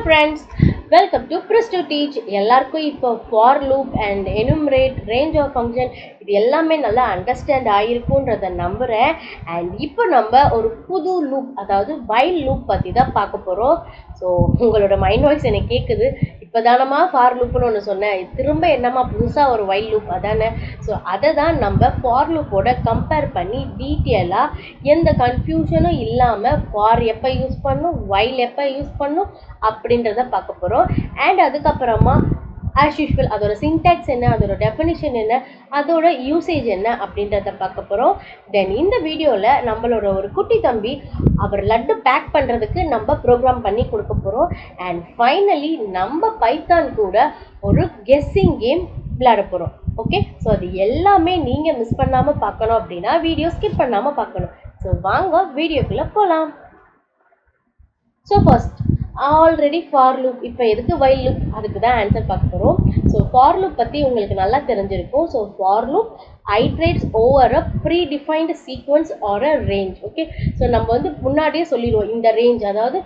friends, welcome to Presto Teach. எல்லாருக்கும் இப்போ for loop and enumerate range of function இது எல்லாமே நல்லா அண்டர்ஸ்டாண்ட் ஆயிருக்கும்ன்றத நம்புறேன். அண்ட் இப்போ நம்ம ஒரு புது லூப், அதாவது while loop பற்றி தான் பார்க்க போகிறோம். ஸோ உங்களோட மைண்ட் வாய்ஸ் எனக்கு கேட்குது, இப்போ தானம்மா ஃபார் லூப்னு ஒன்று சொன்னேன், திரும்ப என்னம்மா புதுசாக ஒரு while loop அதானே. ஸோ அதை தான் நம்ம ஃபார் லூப்போட கம்பேர் பண்ணி டீட்டெயிலாக எந்த கன்ஃபியூஷனும் இல்லாமல் ஃபார் எப்போ யூஸ் பண்ணும், while எப்போ யூஸ் பண்ணும் அப்படின்றத பார்க்க போகிறோம். அண்ட் அதுக்கப்புறமா ஆஸ் யூஷுவல் அதோட சின்டாக்ஸ் என்ன, அதோட டெஃபினிஷன் என்ன, அதோட யூசேஜ் என்ன அப்படின்றத பார்க்க போகிறோம். தென் இந்த வீடியோவில் நம்மளோட ஒரு குட்டி தம்பி அவர் லட்டு பேக் பண்ணுறதுக்கு நம்ம ப்ரோக்ராம் பண்ணி கொடுக்க போகிறோம். அண்ட் ஃபைனலி நம்ம பைத்தான் கூட ஒரு கெஸ்ஸிங் கேம் விளையாட போகிறோம். ஓகே, ஸோ அது எல்லாமே நீங்கள் மிஸ் பண்ணாமல் பார்க்கணும் அப்படின்னா வீடியோ ஸ்கிப் பண்ணாமல் பார்க்கணும். ஸோ வாங்க வீடியோக்குள்ளே போகலாம். So first already for loop, இப்போ எதுக்கு while loop அதுக்கு தான் ஆன்சர் பார்க்க போகிறோம். ஸோ ஃபார் லூப் பற்றி உங்களுக்கு நல்லா தெரிஞ்சிருக்கும். So for loop iterates over a predefined sequence or a range. Okay, so நம்ம வந்து முன்னாடியே சொல்லிடுவோம் இந்த ரேஞ்ச், அதாவது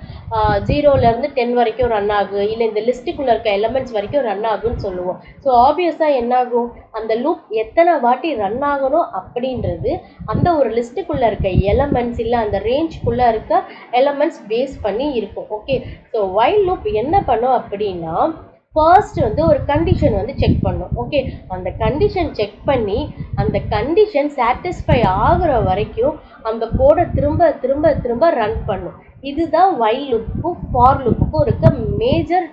0லேருந்து 10 வரைக்கும் ரன் ஆகும், இல்லை இந்த லிஸ்ட்டுக்குள்ளே இருக்க எலமெண்ட்ஸ் வரைக்கும் ரன் ஆகும்னு சொல்லுவோம். ஸோ ஆப்வியஸாக என்ன ஆகும், அந்த லூப் எத்தனை வாட்டி ரன் ஆகணும் அப்படின்றது அந்த ஒரு லிஸ்ட்டுக்குள்ளே இருக்க எலமெண்ட்ஸ் இல்லை அந்த ரேஞ்சுக்குள்ளே இருக்க எலமெண்ட்ஸ் பேஸ் பண்ணி இருக்கும். ஓகே, ஸோ while loop என்ன பண்ணும் அப்படின்னா, ஃபர்ஸ்ட் வந்து ஒரு கண்டிஷன் வந்து செக் பண்ணும். ஓகே, அந்த கண்டிஷன் செக் பண்ணி அந்த கண்டிஷன் சாட்டிஸ்ஃபை ஆகுற வரைக்கும் அந்த கோடை திரும்ப திரும்ப திரும்ப ரன் பண்ணும். இதுதான் while லூப்புக்கும் ஃபார் லூப்புக்கும் இருக்க மேஜர்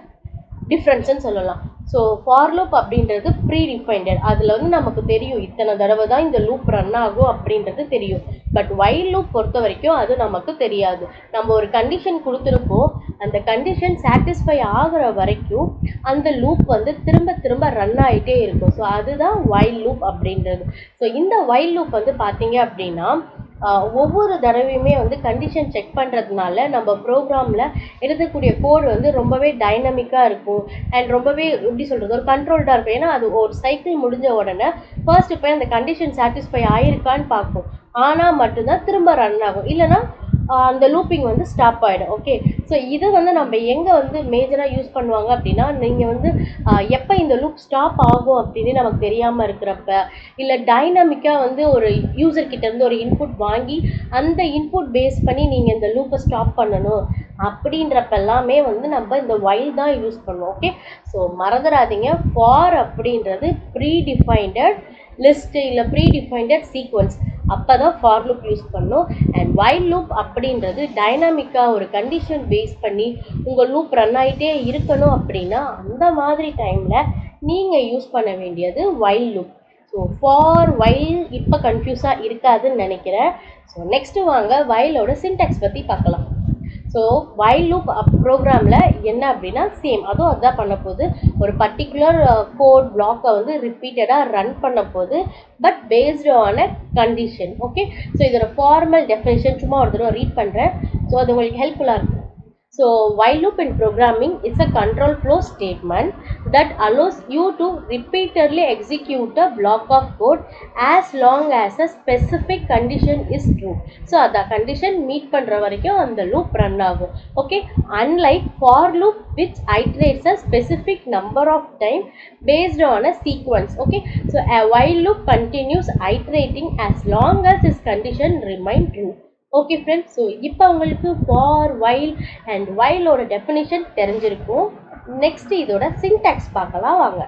டிஃப்ரென்ஸ்ன்னு சொல்லலாம். ஸோ ஃபார் லூப் அப்படின்றது ப்ரீ டிஃபைன்டட், அதில் வந்து நமக்கு தெரியும் இத்தனை தடவை தான் இந்த லூப் ரன் ஆகும் அப்படின்றது தெரியும். பட் while லூப் பொறுத்த வரைக்கும் அது நமக்கு தெரியாது. நம்ம ஒரு கண்டிஷன் கொடுத்துருக்கோம், அந்த கண்டிஷன் சாட்டிஸ்ஃபை ஆகிற வரைக்கும் அந்த லூப் வந்து திரும்ப திரும்ப ரன் ஆகிட்டே இருக்கும். ஸோ அதுதான் while லூப் அப்படின்றது. ஸோ இந்த while லூப் வந்து பார்த்தீங்க அப்படின்னா ஒவ்வொரு தடவையுமே வந்து கண்டிஷன் செக் பண்ணுறதுனால நம்ம ப்ரோக்ராமில் எழுதக்கூடிய கோடு வந்து ரொம்பவே டைனமிக்காக இருக்கும். அண்ட் ரொம்பவே எப்படி சொல்கிறது, ஒரு கண்ட்ரோல்டாக இருக்கும். ஏன்னா அது ஒரு சைக்கிள் முடிஞ்ச உடனே ஃபர்ஸ்ட் போய் அந்த கண்டிஷன் சாட்டிஸ்ஃபை ஆகிருக்கான்னு பார்க்கும், ஆனால் மட்டும்தான் திரும்ப ரன் ஆகும், இல்லைனா அந்த லூப்பிங் வந்து ஸ்டாப் ஆகிடும். ஓகே, ஸோ இது வந்து நம்ம எங்கே வந்து மேஜராக யூஸ் பண்ணுவாங்க அப்படின்னா, நீங்கள் வந்து எப்போ இந்த லூப் ஸ்டாப் ஆகும் அப்படின்னு நமக்கு தெரியாமல் இருக்கிறப்ப, இல்லை டைனமிக்காக வந்து ஒரு யூசர்கிட்டேருந்து ஒரு இன்புட் வாங்கி அந்த இன்புட் பேஸ் பண்ணி நீங்கள் இந்த லூப்பை ஸ்டாப் பண்ணணும் அப்படின்றப்ப எல்லாமே வந்து நம்ம இந்த while தான் யூஸ் பண்ணுவோம். ஓகே, ஸோ மறந்துடாதீங்க, ஃபார் அப்படின்றது ப்ரீ டிஃபைன்டட் லிஸ்ட்டு இல்லை ப்ரீ டிஃபைன்டட் சீக்வன்ஸ், அப்போ தான் ஃபார் லூப் யூஸ் பண்ணணும். அண்ட் while லூப் அப்படின்றது டைனாமிக்காக ஒரு கண்டிஷன் பேஸ் பண்ணி உங்கள் லூப் ரன் ஆகிட்டே இருக்கணும் அப்படின்னா அந்த மாதிரி டைமில் நீங்கள் யூஸ் பண்ண வேண்டியது while loop. So for while இப்போ கன்ஃபியூஸாக இருக்காதுன்னு நினைக்கிறேன். ஸோ நெக்ஸ்ட்டு வாங்க whileோட சின்டாக்ஸ் பற்றி பார்க்கலாம். ஸோ while loop ப்ரோக்ராமில் என்ன அப்படின்னா சேம், அதுவும் அதுதான் பண்ண போகுது. ஒரு பர்டிகுலர் கோட் பிளாக்கை வந்து ரிப்பீட்டடாக ரன் பண்ண போகுது, but based on a condition. Okay, so இதோட ஃபார்மல் டெஃபினேஷன் சும்மா ஒரு தடவை ரீட் பண்ணுறேன், ஸோ அது உங்களுக்கு ஹெல்ப்ஃபுல்லாக இருக்கும். So while loop in programming is a control flow statement that allows you to repeatedly execute a block of code as long as a specific condition is true. So the condition meet பண்ற வரைக்கும் அந்த loop run ஆகும். Okay, unlike for loop which iterates a specific number of time based on a sequence. Okay, so a while loop continues iterating as long as this condition remain true. Okay friends, so இப்போ உங்களுக்கு for while and whileோட definition தெரிஞ்சிருக்கும். Next இதோட syntax பார்க்கலாம் வாங்க.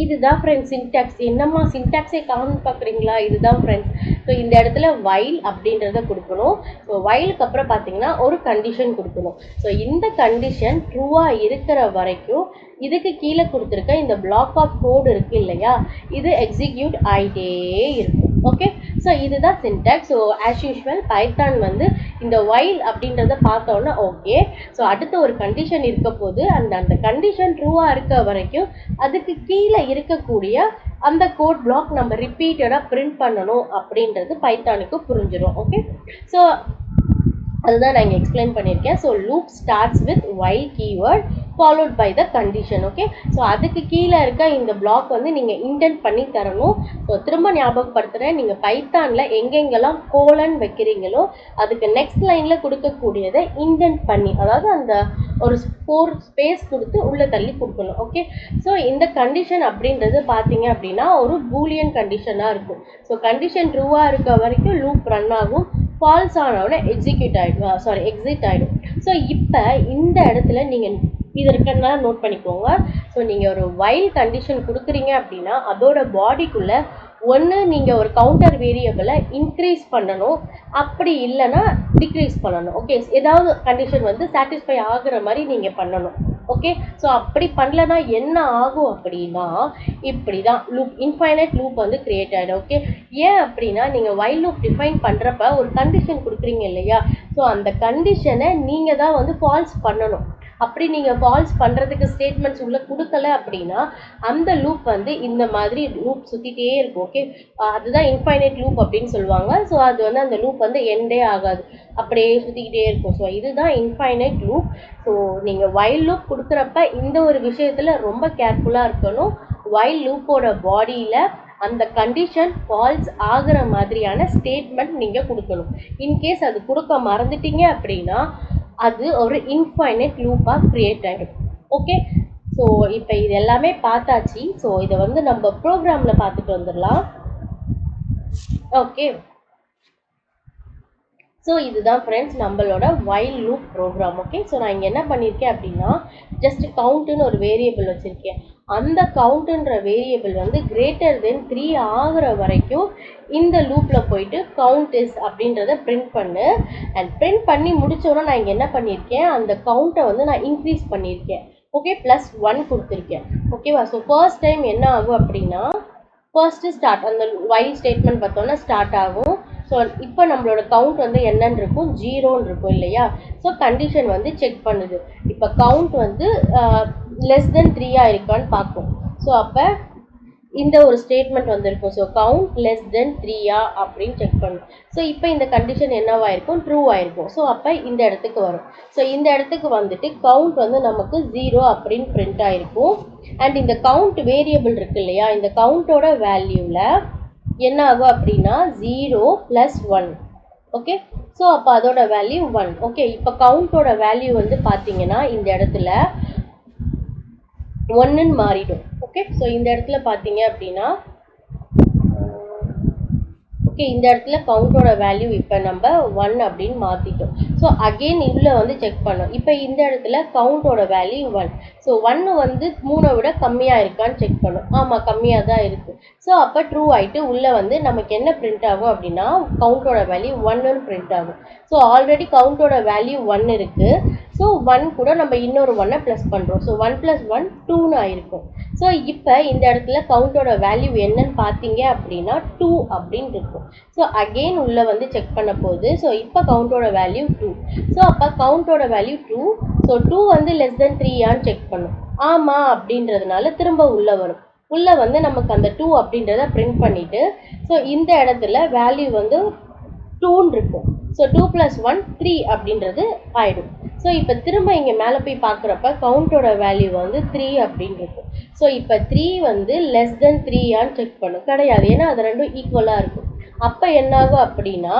இதுதான் friends syntax. என்னம்மா சின்டாக்ஸே common பார்க்குறீங்களா, இதுதான் ஃப்ரெண்ட்ஸ். ஸோ இந்த இடத்துல while அப்படின்றத கொடுக்கணும். ஸோ whileக்கு அப்புறம் பார்த்தீங்கன்னா ஒரு கண்டிஷன் கொடுக்கணும். ஸோ இந்த கண்டிஷன் ட்ரூவாக இருக்கிற வரைக்கும் இதுக்கு கீழே கொடுத்துருக்க இந்த பிளாக் ஆஃப் கோடு இருக்குது இல்லையா, இது எக்ஸிக்யூட் ஆகிட்டே இருக்கும். ஓகே, ஸோ இதுதான் syntax. So as usual Python வந்து இந்த while அப்படின்றத பார்த்தோன்னா ஓகே, ஸோ அடுத்த ஒரு கண்டிஷன் இருக்க போது அந்த கண்டிஷன் ட்ரூவாக இருக்க வரைக்கும் அதுக்கு கீழே இருக்கக்கூடிய அந்த கோட் பிளாக் நம்ம ரிப்பீட்டடாக பிரிண்ட் பண்ணணும் அப்படின்றது பைத்தானுக்கு புரிஞ்சிடும். ஓகே, ஸோ அதுதான் நான் இங்கே எக்ஸ்பிளைன் பண்ணியிருக்கேன். So loop starts with while keyword followed by the condition. Okay, so அதுக்கு கீழே இருக்க இந்த பிளாக் வந்து நீங்கள் இன்டென்ட் பண்ணி தரணும். ஸோ திரும்ப ஞாபகப்படுத்துகிறேன், நீங்கள் பைத்தானில் எங்கெங்கெல்லாம் கோலன் வைக்கிறீங்களோ அதுக்கு நெக்ஸ்ட் லைனில் கொடுக்கக்கூடியதை இன்டென்ட் பண்ணி, அதாவது அந்த ஒரு 4 ஸ்பேஸ் கொடுத்து உள்ளே தள்ளி கொடுக்கணும். ஓகே, ஸோ இந்த கண்டிஷன் அப்படின்றது பார்த்தீங்க அப்படின்னா ஒரு பூலியன் கண்டிஷனாக இருக்கும். ஸோ கண்டிஷன் ட்ரூவாக இருக்க வரைக்கும் லூப் ரன் ஆகும், ஃபால்ஸ் ஆனவுடனே எக்ஸிட் ஆகிடும். ஸோ இப்போ இந்த இடத்துல நீங்கள் இது இருக்கிறதுனால நோட் பண்ணிக்கோங்க. ஸோ நீங்கள் ஒரு வைல் கண்டிஷன் கொடுக்குறீங்க அப்படின்னா அதோட பாடிக்குள்ளே ஒன்று நீங்கள் ஒரு கவுண்டர் வேரியபிளை இன்க்ரீஸ் பண்ணணும், அப்படி இல்லைன்னா டிக்ரீஸ் பண்ணணும். ஓகே, ஏதாவது கண்டிஷன் வந்து சாட்டிஸ்ஃபை ஆகுற மாதிரி நீங்கள் பண்ணணும். ஓகே, ஸோ அப்படி பண்ணலன்னா என்ன ஆகும் அப்படின்னா இப்படி தான் லூப், இன்ஃபைனைட் லூப் வந்து கிரியேட் ஆகிடும். ஓகே, ஏன் அப்படின்னா நீங்கள் வைல் லூப் டிஃபைன் பண்ணுறப்ப ஒரு கண்டிஷன் கொடுக்குறீங்க இல்லையா, ஸோ அந்த கண்டிஷனை நீங்கள் தான் வந்து ஃபால்ஸ் பண்ணணும். அப்படி நீங்கள் ஃபால்ஸ் பண்ணுறதுக்கு ஸ்டேட்மெண்ட்ஸ் உள்ள கொடுக்கல அப்படின்னா அந்த லூப் வந்து இந்த மாதிரி லூப் சுற்றிட்டே இருக்கும். ஓகே, அதுதான் இன்ஃபைனைட் லூப் அப்படின்னு சொல்லுவாங்க. ஸோ அது வந்து அந்த லூப் வந்து எண்டே ஆகாது, அப்படியே சுற்றிக்கிட்டே இருக்கும். ஸோ இதுதான் இன்ஃபைனைட் லூப். ஸோ நீங்கள் வைல் லூப் கொடுக்குறப்ப இந்த ஒரு விஷயத்தில் ரொம்ப கேர்ஃபுல்லாக இருக்கணும். வைல் லூப்போட பாடியில் அந்த கண்டிஷன் ஃபால்ஸ் ஆகிற மாதிரியான ஸ்டேட்மெண்ட் நீங்கள் கொடுக்கணும். இன்கேஸ் அது கொடுக்க மறந்துட்டீங்க அப்படின்னா அது ஒரு இன்ஃபைனைட் லூப்பாக க்ரியேட் ஆகிடும். ஓகே, ஸோ இப்போ இது எல்லாமே பார்த்தாச்சு. ஸோ இதை வந்து நம்ம ப்ரோக்ராமில் பார்த்துட்டு வந்துடலாம். ஓகே, ஸோ இதுதான் ஃப்ரெண்ட்ஸ் நம்மளோட while loop program. Okay, so நான் இங்கே என்ன பண்ணியிருக்கேன் அப்படின்னா ஜஸ்ட் கவுண்ட்டுன்னு ஒரு வேரியபிள் வச்சுருக்கேன். அந்த கவுண்ட்டுன்ற வேரியபிள் வந்து கிரேட்டர் தென் 3 ஆகிற வரைக்கும் இந்த லூப்பில் போயிட்டு கவுண்ட் இஸ் அப்படின்றத பிரிண்ட் பண்ணு. அண்ட் பிரிண்ட் பண்ணி முடித்தோன்னா நான் இங்கே என்ன பண்ணியிருக்கேன், அந்த கவுண்ட்டை வந்து நான் இன்க்ரீஸ் பண்ணியிருக்கேன். ஓகே, +1 கொடுத்துருக்கேன். ஓகேவா, ஸோ ஃபர்ஸ்ட் டைம் என்ன ஆகும் அப்படின்னா ஃபர்ஸ்ட்டு ஸ்டார்ட், அந்த வைல் ஸ்டேட்மெண்ட் பார்த்தோன்னா ஸ்டார்ட் ஆகும். ஸோ இப்போ நம்மளோட கவுண்ட் வந்து என்னன்னு இருக்கும், 0ன்னு இருக்கும் இல்லையா. ஸோ கண்டிஷன் வந்து செக் பண்ணுது. இப்போ கவுண்ட் வந்து <3 இருக்கான்னு பார்க்கும். ஸோ அப்போ இந்த ஒரு ஸ்டேட்மெண்ட் வந்திருக்கும். ஸோ கவுண்ட் <3 அப்படின்னு செக் பண்ணும். ஸோ இப்போ இந்த கண்டிஷன் என்னவா இருக்கும், ட்ரூ ஆயிருக்கும். ஸோ அப்போ இந்த இடத்துக்கு வரும். ஸோ இந்த இடத்துக்கு வந்துட்டு கவுண்ட் வந்து நமக்கு 0 அப்படின்னு பிரிண்ட் ஆயிருக்கும். அண்ட் இந்த கவுண்ட் வேரியபிள் இருக்கு இல்லையா, இந்த கவுண்டோட வேல்யூவில் என்ன ஆகும் அப்படின்னா 0 + 1. ஓகே, ஸோ அப்போ அதோட வேல்யூ 1. ஓகே, இப்போ கவுண்டோட வேல்யூ வந்து பார்த்தீங்கன்னா இந்த இடத்துல 1ன்னு மாறிடும். ஓகே, ஸோ இந்த இடத்துல பார்த்தீங்க அப்படின்னா ஓகே, இந்த இடத்துல கவுண்டோட வேல்யூ இப்போ நம்ம 1 அப்படின்னு மாற்றிட்டோம். ஸோ அகெயின் இதில் வந்து செக் பண்ணோம். இப்போ இந்த இடத்துல கவுண்டோட வேல்யூ 1. ஸோ 1 வந்து 3 விட கம்மியாக இருக்கான்னு செக் பண்ணும். ஆமாம், கம்மியாக தான் இருக்குது. ஸோ அப்போ ட்ரூ ஆகிட்டு உள்ளே வந்து நமக்கு என்ன பிரிண்ட் ஆகும் அப்படின்னா கவுண்டோட வேல்யூ 1ன்னு பிரிண்ட் ஆகும். ஸோ ஆல்ரெடி கவுண்டோட வேல்யூ 1 இருக்குது. ஸோ 1 கூட நம்ம இன்னொரு 1 ப்ளஸ் பண்ணுறோம். ஸோ 1 + 1 2ன்னு ஆயிருக்கும். ஸோ இப்போ இந்த இடத்துல கவுண்டோட வேல்யூ என்னன்னு பார்த்தீங்க அப்படின்னா 2 அப்படின்னு இருக்கும். ஸோ அகெயின் உள்ளே வந்து செக் பண்ண போகுது. ஸோ இப்போ கவுண்டோட வேல்யூ 2. ஸோ அப்போ கவுண்டோட வேல்யூ 2. ஸோ 2 வந்து <3 செக் பண்ணும். ஆமாம் அப்படின்றதுனால திரும்ப உள்ளே வரும். உள்ளே வந்து நமக்கு அந்த 2 அப்படின்றத பிரிண்ட் பண்ணிவிட்டு ஸோ இந்த இடத்துல வேல்யூ வந்து 2ன்னு இருக்கும். ஸோ 2 + 1 3 அப்படின்றது ஆகிடும். ஸோ இப்போ திரும்ப இங்கே மேலே போய் பார்க்குறப்ப கவுண்டோட வேல்யூ வந்து 3 அப்படின்னு இருக்கும். ஸோ இப்போ 3 வந்து <3 செக் பண்ணும். கிடையாது, ஏன்னா அது ரெண்டும் ஈக்குவலாக இருக்கும். அப்போ என்னாகும் அப்படின்னா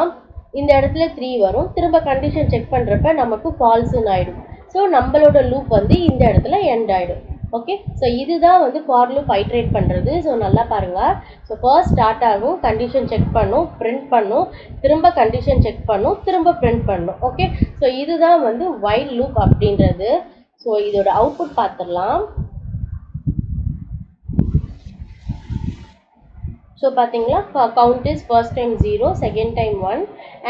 இந்த இடத்துல 3 வரும். திரும்ப கண்டிஷன் செக் பண்ணுறப்ப நமக்கு ஃபால்ஸுன்னு ஆகிடும். ஸோ நம்மளோட லூப் வந்து இந்த இடத்துல எண்ட் ஆகிடும். ஓகே, ஸோ இதுதான் வந்து ஃபார் லூப் ஐட்ரேட் பண்ணுறது. ஸோ நல்லா பாருங்கள். ஸோ ஃபர்ஸ்ட் ஸ்டார்ட் ஆகும், கண்டிஷன் செக் பண்ணும், பிரிண்ட் பண்ணும், திரும்ப கண்டிஷன் செக் பண்ணும், திரும்ப பிரிண்ட் பண்ணும். ஓகே, ஸோ இதுதான் வந்து வைல் லூப் அப்படின்றது. ஸோ இதோட அவுட்புட் பார்த்துடலாம். ஸோ பார்த்தீங்களா, count is first time 0, second time 1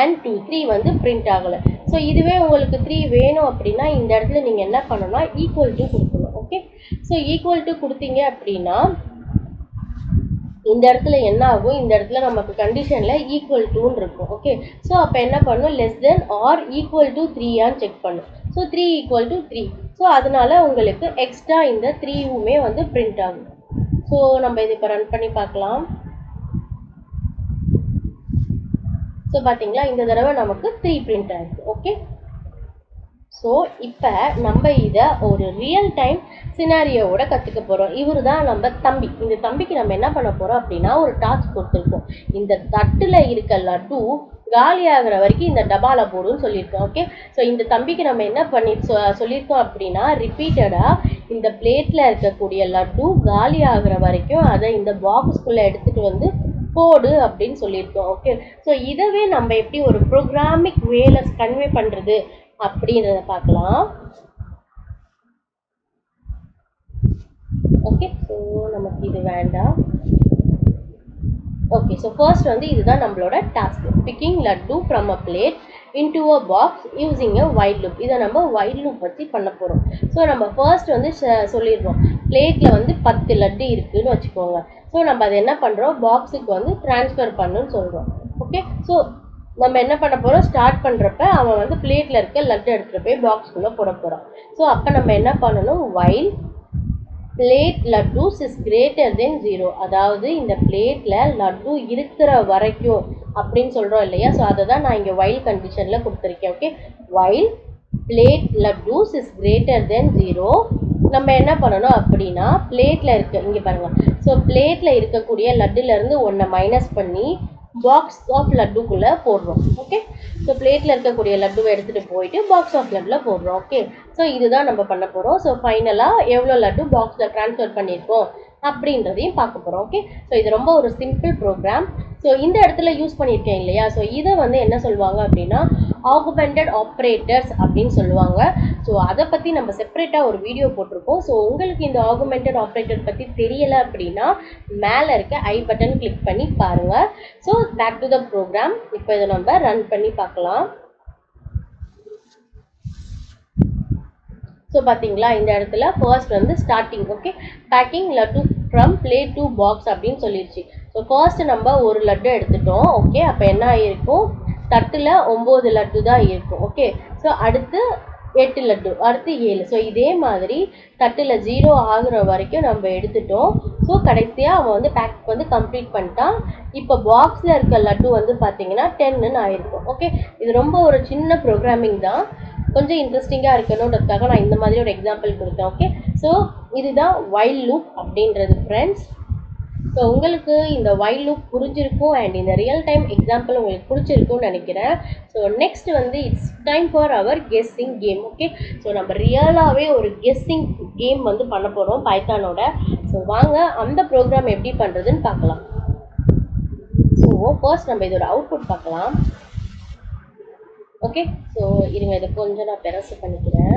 and 2, 3 வந்து பிரிண்ட் ஆகலை. ஸோ இதுவே உங்களுக்கு 3 வேணும் அப்படின்னா இந்த இடத்துல நீங்கள் என்ன பண்ணணும்னா ஈக்குவல் டு கொடுக்கணும். ஓகே, ஸோ ஈக்குவல் டு கொடுத்தீங்க அப்படின்னா இந்த இடத்துல என்ன ஆகும், இந்த இடத்துல நமக்கு கண்டிஷனில் ஈக்குவல் டுன்னு இருக்கும். ஓகே, ஸோ அப்போ என்ன பண்ணும், <= 3 செக் பண்ணும். ஸோ 3 = 3. ஸோ அதனால உங்களுக்கு எக்ஸ்ட்ரா இந்த 3வுமே வந்து பிரிண்ட் ஆகும். ஸோ நம்ம இது இப்போ ரன் பண்ணி பார்க்கலாம். ஸோ பார்த்தீங்களா, இந்த தடவை நமக்கு 3 பிரிண்ட் ஆகிருக்கு. ஓகே, ஸோ இப்போ நம்ம இதை ஒரு ரியல் டைம் சினாரியோவோட கற்றுக்க போகிறோம். இவர் தான் நம்ம தம்பி. இந்த தம்பிக்கு நம்ம என்ன பண்ண போகிறோம் அப்படின்னா ஒரு டாஸ்க் கொடுத்துருக்கோம். இந்த தட்டில் இருக்க லட்டு காலி ஆகிற வரைக்கும் இந்த டபாவில் போடுன்னு சொல்லியிருக்கோம். ஓகே, ஸோ இந்த தம்பிக்கு நம்ம என்ன பண்ணி சொல்லியிருக்கோம் அப்படின்னா ரிப்பீட்டடாக இந்த பிளேட்டில் இருக்கக்கூடிய லட்டு காலி ஆகிற வரைக்கும் அதை இந்த பாக்ஸ்குள்ளே எடுத்துகிட்டு வந்து போடு அப்படின்னு சொல்லியிருக்கோம். ஓகே, ஸோ இதவே நம்ம எப்படி ஒரு ப்ரோக்ராமிக் வேல கன்வே பண்ணுறது அப்படின்றத பார்க்கலாம். ஓகே, ஸோ நமக்கு இது வேண்டாம். ஓகே, ஸோ ஃபர்ஸ்ட் வந்து இதுதான் நம்மளோட task. Picking laddu from a plate into a box using a while loop. இதை நம்ம வைல் லூப் வச்சு பண்ண போகிறோம். ஸோ நம்ம ஃபர்ஸ்ட் வந்து சொல்லிடுறோம் பிளேட்டில் வந்து 10 லட்டு இருக்குதுன்னு வச்சுக்கோங்க. ஸோ நம்ம அதை என்ன பண்ணுறோம், பாக்ஸுக்கு வந்து ட்ரான்ஸ்ஃபர் பண்ணுன்னு சொல்கிறோம். ஓகே, ஸோ நம்ம என்ன பண்ண போகிறோம், ஸ்டார்ட் பண்ணுறப்ப அவன் வந்து பிளேட்டில் இருக்க லட்டு எடுத்துகிட்டு போய் பாக்ஸ்குள்ளே போட போகிறான். ஸோ அப்போ நம்ம என்ன பண்ணணும், while plate laddus is greater than 0, அதாவது இந்த பிளேட்டில் லட்டு இருக்கிற வரைக்கும் அப்படின்னு சொல்கிறோம் இல்லையா. ஸோ அதை தான் நான் இங்கே வைல் கண்டிஷனில் கொடுத்துருக்கேன். Okay, while plate laddus is greater than 0 நம்ம என்ன பண்ணணும் அப்படின்னா பிளேட்டில் இருக்க இங்கே பாருங்கள். ஸோ பிளேட்டில் இருக்கக்கூடிய லட்டுலேருந்து ஒன்றை மைனஸ் பண்ணி பாக்ஸ் ஆஃப் லட்டுக்குள்ளே போடுறோம். ஓகே, ஸோ பிளேட்டில் இருக்கக்கூடிய லட்டுவை எடுத்துகிட்டு போயிட்டு பாக்ஸ் ஆஃப் லட்டில் போடுறோம். ஓகே, ஸோ இதுதான் நம்ம பண்ண போகிறோம். ஸோ ஃபைனலாக எவ்வளோ லட்டு பாக்ஸில் ட்ரான்ஸ்ஃபர் பண்ணியிருக்கோம் அப்படின்றதையும் பார்க்க போகிறோம். ஓகே, ஸோ இது ரொம்ப ஒரு சிம்பிள் ப்ரோக்ராம். ஸோ இந்த இடத்துல யூஸ் பண்ணியிருக்கேன் இல்லையா. ஸோ இதை வந்து என்ன சொல்லுவாங்க அப்படின்னா ஆகுமெண்டட் ஆப்ரேட்டர்ஸ் அப்படின்னு சொல்லுவாங்க. ஸோ அதை பற்றி நம்ம செப்பரேட்டாக ஒரு வீடியோ போட்டிருக்கோம். ஸோ உங்களுக்கு இந்த ஆகுமெண்டட் ஆப்ரேட்டர் பற்றி தெரியலை அப்படின்னா மேலே இருக்க ஐ பட்டன் கிளிக் பண்ணி பாருங்கள். So back to the program. இப்போ இதை நம்ம ரன் பண்ணி பார்க்கலாம். ஸோ பார்த்தீங்களா, இந்த இடத்துல ஃபர்ஸ்ட் வந்து starting. Okay, packing laddu from plate to box அப்படின்னு சொல்லிடுச்சு. ஸோ ஃபர்ஸ்ட் நம்ம ஒரு லட்டு எடுத்துட்டோம். ஓகே, அப்போ என்ன ஆகிருக்கும், தட்டில் 9 லட்டு தான் இருக்கும். ஓகே, ஸோ அடுத்து 8 லட்டு, அடுத்து 7. ஸோ இதே மாதிரி தட்டில் 0 ஆகுற வரைக்கும் நம்ம எடுத்துட்டோம். ஸோ கடைசியாக அவன் வந்து பேக் வந்து கம்ப்ளீட் பண்ணிட்டான். இப்போ பாக்ஸில் இருக்க லட்டு வந்து பார்த்தீங்கன்னா 10ன்னு ஆயிருக்கும். ஓகே, இது ரொம்ப ஒரு சின்ன ப்ரோக்ராமிங் தான், கொஞ்சம் இன்ட்ரெஸ்டிங்காக இருக்கணுன்றதுக்காக நான் இந்த மாதிரி ஒரு எக்ஸாம்பிள் கொடுத்தேன். ஓகே, ஸோ இதுதான் வைல் லூப் அப்படின்றது ஃப்ரெண்ட்ஸ். ஸோ உங்களுக்கு இந்த வைல் லூப் புரிஞ்சிருக்கும் அண்ட் இந்த ரியல் டைம் எக்ஸாம்பிள் உங்களுக்கு பிடிச்சிருக்கும்னு நினைக்கிறேன். ஸோ நெக்ஸ்ட் வந்து it's time for our guessing game. Okay, so நம்ம ரியலாகவே ஒரு கெஸ்ஸிங் கேம் வந்து பண்ண போகிறோம் பைத்தானோட. ஸோ வாங்க அந்த ப்ரோக்ராம் எப்படி பண்ணுறதுன்னு பார்க்கலாம். ஸோ ஃபர்ஸ்ட் நம்ம இதோட அவுட்புட் பார்க்கலாம். ஓகே, ஸோ இருங்க இதை கொஞ்சம் நான் பெருசு பண்ணிக்கிறேன்.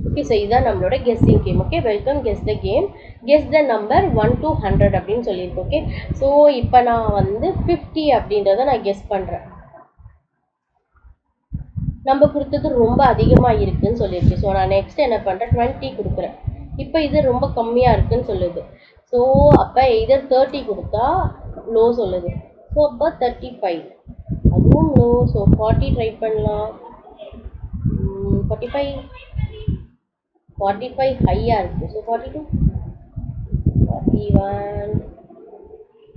ஓகே, ஸோ இதுதான் நம்மளோட guessing game. Okay, welcome guess the game, guess the number 1 to 100 அப்படின்னு சொல்லியிருக்கேன். ஓகே, ஸோ இப்போ நான் வந்து 50 அப்படின்றத நான் கெஸ் பண்ணுறேன். நம்ம கொடுத்தது ரொம்ப அதிகமாக இருக்குதுன்னு சொல்லியிருக்கு. ஸோ நான் நெக்ஸ்ட் என்ன பண்ணுறேன், 20 கொடுக்குறேன். இப்போ இது ரொம்ப கம்மியாக இருக்குதுன்னு சொல்லுது. ஸோ அப்போ இதர் 30 கொடுத்தா லோ சொல்லுது. ஸோ அப்போ 35 அதுவும் லோ. ஸோ 40 ட்ரை பண்ணலாம். 45 ஹையாக இருக்குது. So 42, 41,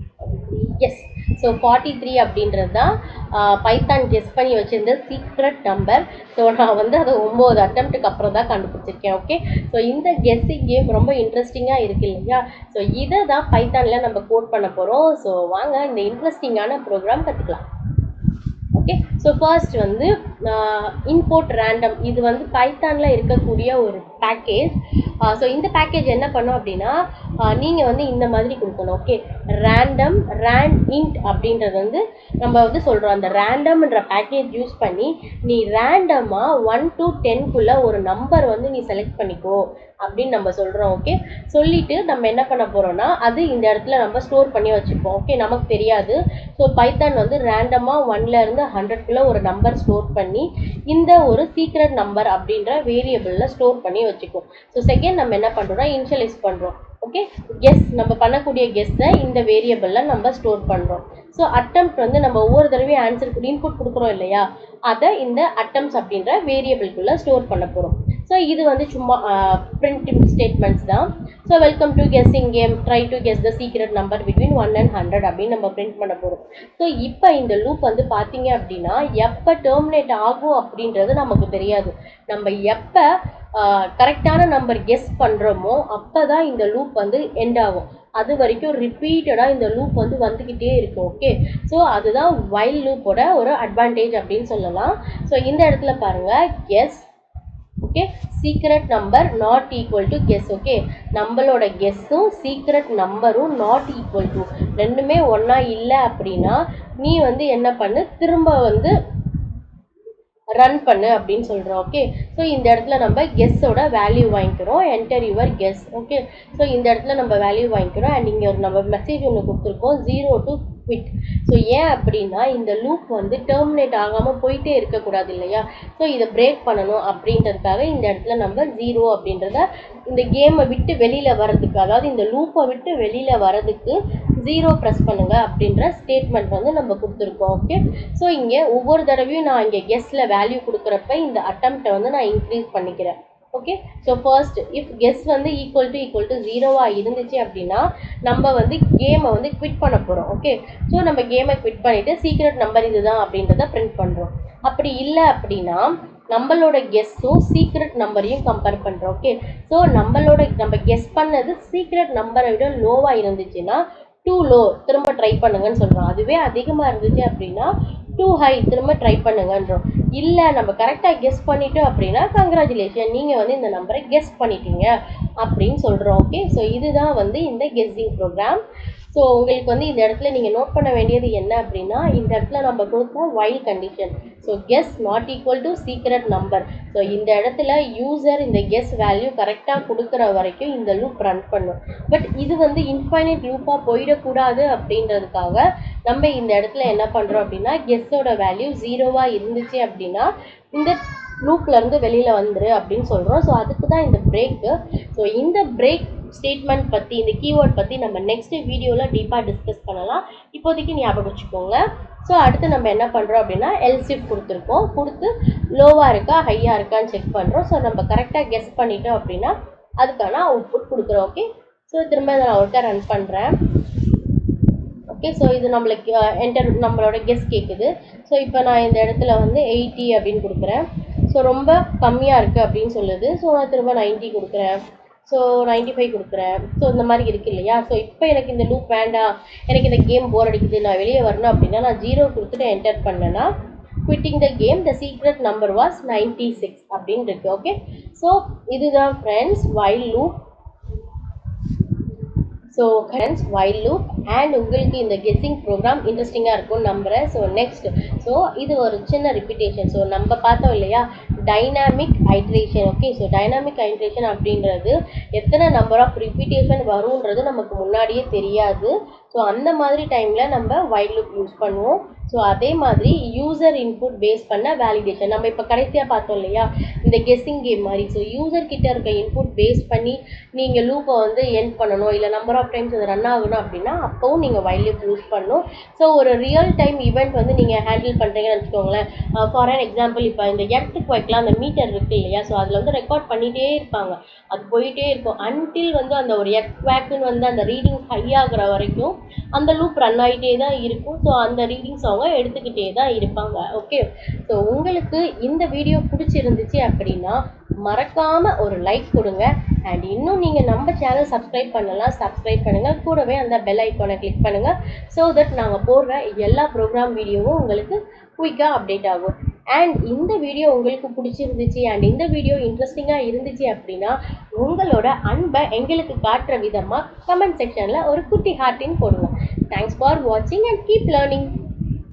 43, S. ஸோ 43 அப்படின்றது தான் பைத்தான் கெஸ் பண்ணி வச்சுருந்த சீக்ரெட் நம்பர். ஸோ நான் வந்து அதை 9 அட்டம்ப்ட்டுக்கு அப்புறம் தான் கண்டுபிடிச்சிருக்கேன். ஓகே, ஸோ இந்த கெஸ்ஸிங் கேம் ரொம்ப இன்ட்ரெஸ்டிங்காக இருக்குது இல்லையா. ஸோ இதை தான் பைத்தானில் நம்ம கோட் பண்ண போகிறோம். ஸோ வாங்க இந்த இன்ட்ரெஸ்டிங்கான ப்ரோக்ராம் கற்றுக்கலாம். ஓகே, ஸோ ஃபர்ஸ்ட் வந்து இம்போர்ட் ரேண்டம். இது வந்து பைத்தானில் இருக்கக்கூடிய ஒரு பேக்கேஜ். ஸோ இந்த பேக்கேஜ் என்ன பண்ணோம் அப்படின்னா நீங்கள் வந்து இந்த மாதிரி கொடுக்கணும். ஓகே, ரேண்டம் இன்ட் அப்படின்றது வந்து நம்ம வந்து சொல்கிறோம். அந்த ரேண்டம்ன்ற பேக்கேஜ் யூஸ் பண்ணி நீ ரேண்டமாக 1 to 10க்குள்ளே ஒரு நம்பர் வந்து நீ செலக்ட் பண்ணிக்கோ அப்படின்னு நம்ம சொல்கிறோம். ஓகே, சொல்லிவிட்டு நம்ம என்ன பண்ண போகிறோம்னா அது இந்த இடத்துல நம்ம ஸ்டோர் பண்ணி வச்சுப்போம். ஓகே, நமக்கு தெரியாது. ஸோ பைத்தான் வந்து ரேண்டமாக 1லேருந்து 100க்குள்ளே ஒரு நம்பர் ஸ்டோர் பண்ணி இந்த ஒரு சீக்ரெட் நம்பர் அப்படின்ற வேரியபிளில் ஸ்டோர் பண்ணி வச்சுக்கும். ஸோ செகண்ட் நம்ம என்ன பண்ணுறோம்னா இனிஷியலைஸ் பண்ணுறோம். ஓகே, கெஸ் நம்ம பண்ணக்கூடிய கெஸ்ஸை இந்த வேரியபிளில் நம்ம ஸ்டோர் பண்ணுறோம். ஸோ அட்டம்ப்ட் வந்து நம்ம ஒவ்வொரு தடவையும் ஆன்சருக்கு இன்புட் கொடுக்குறோம் இல்லையா, அதை இந்த அட்டம்ப்ட்ஸ் அப்படின்ற வேரியபிள்குள்ளே ஸ்டோர் பண்ண போகிறோம். ஸோ இது வந்து சும்மா பிரிண்டிங் ஸ்டேட்மெண்ட்ஸ் தான். So welcome to guessing game, try to guess the secret number between 1 and 100 அப்படின்னு நம்ம பிரிண்ட் பண்ண போகிறோம். ஸோ இப்போ இந்த லூப் வந்து பார்த்தீங்க அப்படின்னா எப்போ டெர்மினேட் ஆகும் அப்படின்றது நமக்கு தெரியாது. நம்ம எப்போ கரெக்டான நம்பர் கெஸ் பண்ணுறோமோ அப்போ தான் இந்த லூப் வந்து எண்ட் ஆகும். அது வரைக்கும் ரிப்பீட்டடாக இந்த லூப் வந்து வந்துக்கிட்டே இருக்கும். ஓகே, ஸோ அதுதான் வைல் லூப்போட ஒரு அட்வான்டேஜ் அப்படின்னு சொல்லலாம். ஸோ இந்த இடத்துல பாருங்கள், guess okay secret number not equal to guess. Okay, நம்மளோட கெஸ்ஸும் சீக்ரெட் நம்பரும் நாட் ஈக்குவல் டு, ரெண்டுமே ஒன்றா இல்லை அப்படின்னா நீ வந்து என்ன பண்ணு, திரும்ப வந்து ரன் பண்ணு அப்படின்னு சொல்கிறோம். ஓகே, ஸோ இந்த இடத்துல நம்ம கெஸ்ஸோட வேல்யூ வாங்கிக்கிறோம், enter your guess. Okay, so இந்த இடத்துல நம்ம வேல்யூ வாங்கிக்கிறோம் அண்ட் இங்கே நம்ம மெசேஜ் ஒன்று கொடுத்துருக்கோம், 0 to quit. ஸோ ஏன் அப்படின்னா இந்த லூப் வந்து டெர்மினேட் ஆகாமல் போயிட்டே இருக்கக்கூடாது இல்லையா. ஸோ இதை பிரேக் பண்ணணும் அப்படின்றதுக்காக இந்த இடத்துல நம்ம 0 அப்படின்றத இந்த கேமை விட்டு வெளியில் வர்றதுக்கு, அதாவது இந்த லூப்பை விட்டு வெளியில் வர்றதுக்கு 0 ப்ரெஸ் பண்ணுங்க அப்படின்ற ஸ்டேட்மெண்ட் வந்து நம்ம கொடுத்துருக்கோம். ஓகே, ஸோ இங்கே ஒவ்வொரு தடவையும் நான் இங்கே கெஸ்ஸில் வேல்யூ கொடுக்குறப்ப இந்த அட்டம்ப்டை வந்து நான் இன்க்ரீஸ் பண்ணிக்கிறேன். Okay, so first if guess வந்து ஈக்குவல் டு 0வாக இருந்துச்சு அப்படின்னா நம்ம வந்து கேமை வந்து குவிட் பண்ண போகிறோம். ஓகே, ஸோ நம்ம கேமை குவிட் பண்ணிவிட்டு சீக்ரெட் நம்பர் இதுதான் அப்படின்றத பிரிண்ட் பண்ணுறோம். அப்படி இல்லை அப்படின்னா நம்மளோட கெஸ்ஸும் சீக்ரெட் நம்பரையும் கம்பேர் பண்ணுறோம். ஓகே, ஸோ நம்ம கெஸ் பண்ணது சீக்ரெட் நம்பரை விட லோவாக இருந்துச்சுன்னா டூ லோ, திரும்ப ட்ரை பண்ணுங்கன்னு சொல்கிறோம். அதுவே அதிகமாக இருந்துச்சு அப்படின்னா டூ ஹை, திரும்ப ட்ரை பண்ணுங்கன்றோம். இல்லை நம்ம கரெக்டாக கெஸ் பண்ணிட்டோம் அப்படின்னா கங்க்ராச்சுலேஷன், நீங்கள் வந்து இந்த நம்பரை கெஸ் பண்ணிட்டீங்க அப்படின்னு சொல்கிறோம். ஓகே, ஸோ இதுதான் வந்து இந்த கெஸ்ஸிங் ப்ரோக்ராம். ஸோ உங்களுக்கு வந்து இந்த இடத்துல நீங்கள் நோட் பண்ண வேண்டியது என்ன அப்படின்னா, இந்த இடத்துல நம்ம கொடுத்த while condition. So guess not equal to secret number. So இந்த இடத்துல யூசர் இந்த கெஸ் வேல்யூ கரெக்டாக கொடுக்குற வரைக்கும் இந்த லூப் ரன் பண்ணும். பட் இது வந்து இன்ஃபைனைட் லூப்பாக போயிடக்கூடாது அப்படின்றதுக்காக நம்ம இந்த இடத்துல என்ன பண்ணுறோம் அப்படின்னா, கெஸ்ஸோட வேல்யூ 0வாக இருந்துச்சு அப்படின்னா இந்த லூப்லேருந்து வெளியில் வந்துரு அப்படின்னு சொல்கிறோம். ஸோ அதுக்கு தான் இந்த பிரேக்கு. ஸோ இந்த பிரேக் ஸ்டேட்மெண்ட் பற்றி, இந்த கீவேர்ட் பற்றி நம்ம நெக்ஸ்ட் வீடியோவில் டீப்பாக டிஸ்கஸ் பண்ணலாம். இப்போதைக்கு ஞாபகம் வச்சுக்கோங்க. ஸோ அடுத்து நம்ம என்ன பண்ணுறோம் அப்படின்னா எல்சிஃப் கொடுத்துருக்கோம், கொடுத்து லோவாக இருக்கா ஹையாக இருக்கான்னு செக் பண்ணுறோம். ஸோ நம்ம கரெக்டாக கெஸ் பண்ணிட்டோம் அப்படின்னா அதுக்கான அவுட்புட் கொடுக்குறோம். ஓகே, ஸோ திரும்ப நான் ஒருக்கா ரன் பண்ணுறேன். ஓகே, ஸோ இது நம்மளுக்கு நம்மளோட கெஸ் கேட்குது. ஸோ இப்போ நான் இந்த இடத்துல வந்து 80 அப்படின்னு கொடுக்குறேன். ஸோ ரொம்ப கம்மியாக இருக்குது அப்படின்னு சொல்லுது. ஸோ நான் திரும்ப 90 கொடுக்குறேன். ஸோ 95 கொடுக்குறேன். ஸோ இந்த மாதிரி இருக்குது இல்லையா. ஸோ இப்போ எனக்கு இந்த லூப் வேண்டாம், எனக்கு இந்த கேம் போர் அடிக்குது, நான் வெளியே வரணும் அப்படின்னா நான் 0 கொடுத்துட்டு என்டர் பண்ணேன்னா quitting the game, the secret number was 96 அப்படின்னு இருக்கு. ஓகே, ஸோ இதுதான் friends while loop. So friends while loop and உங்களுக்கு இந்த கெஸ்ஸிங் ப்ரோக்ராம் இன்ட்ரெஸ்டிங்காக இருக்கும்னு நம்புகிறேன். ஸோ நெக்ஸ்ட், ஸோ இது ஒரு சின்ன ரிப்பீட்டேஷன். ஸோ நம்ம பார்த்தோம் இல்லையா dynamic iteration. Okay, so dynamic iteration அப்படின்றது எத்தனை நம்பர் ஆஃப் ரிப்பீட்டேஷன் வரும்ன்றது நமக்கு முன்னாடியே தெரியாது. ஸோ அந்த மாதிரி டைமில் நம்ம வைல் லூப் யூஸ் பண்ணுவோம். ஸோ அதே மாதிரி யூசர் இன்புட் பேஸ் பண்ண வேலிடேஷன் நம்ம இப்போ கடைசியாக பார்த்தோம் இல்லையா இந்த கெஸ்ஸிங் கேம் மாதிரி. ஸோ யூசர் கிட்ட இருக்க இன்புட் பேஸ் பண்ணி நீங்கள் லூப்பை வந்து எண்ட் பண்ணணும், இல்லை நம்பர் ஆஃப் டைம்ஸ் அது ரன் ஆகணும் அப்படின்னா அப்போவும் நீங்கள் வைல் லூப் யூஸ் பண்ணணும். ஸோ ஒரு ரியல் டைம் ஈவெண்ட் வந்து நீங்கள் ஹேண்டில் பண்ணுறீங்கன்னு வச்சுக்கோங்களேன். ஃபார் அன் எக்ஸாம்பிள் இப்போ இந்த எர்த்துக்கு வைக்கலாம் அந்த மீட்டர் இருக்குது இல்லையா. ஸோ அதில் வந்து ரெக்கார்ட் பண்ணிகிட்டே இருப்பாங்க, அது போயிட்டே இருக்கும் அன்டில் வந்து அந்த ஒரு எர்த்வேக்குன்னு வந்து அந்த ரீடிங்ஸ் ஹை ஆகிற வரைக்கும் அந்த லூப் ரன் ஆகிட்டே தான் இருக்கும். ஸோ அந்த ரீடிங்ஸ் அவங்க எடுத்துக்கிட்டே தான் இருப்பாங்க. ஓகே, ஸோ உங்களுக்கு இந்த வீடியோ பிடிச்சிருந்துச்சு அப்படின்னா மறக்காமல் ஒரு லைக் கொடுங்க. அண்ட் இன்னும் நீங்கள் நம்ம சேனல் சப்ஸ்கிரைப் பண்ணலாம், சப்ஸ்கிரைப் பண்ணுங்கள், கூடவே அந்த பெல் ஐக்கானை கிளிக் பண்ணுங்கள். ஸோ தட் நாங்கள் போடுற எல்லா ப்ரோக்ராம் வீடியோவும் உங்களுக்கு குயிக்காக அப்டேட் ஆகும். அண்ட் இந்த வீடியோ உங்களுக்கு பிடிச்சிருந்துச்சு அண்ட் இந்த வீடியோ இன்ட்ரெஸ்டிங்காக இருந்துச்சு அப்படின்னா உங்களோட அன்பை எங்களுக்கு காட்டுற விதமாக கமெண்ட் செக்ஷனில் ஒரு குட்டி ஹார்ட்டின் போடுங்க. தேங்க்ஸ் ஃபார் வாட்சிங் அண்ட் கீப் லேர்னிங்.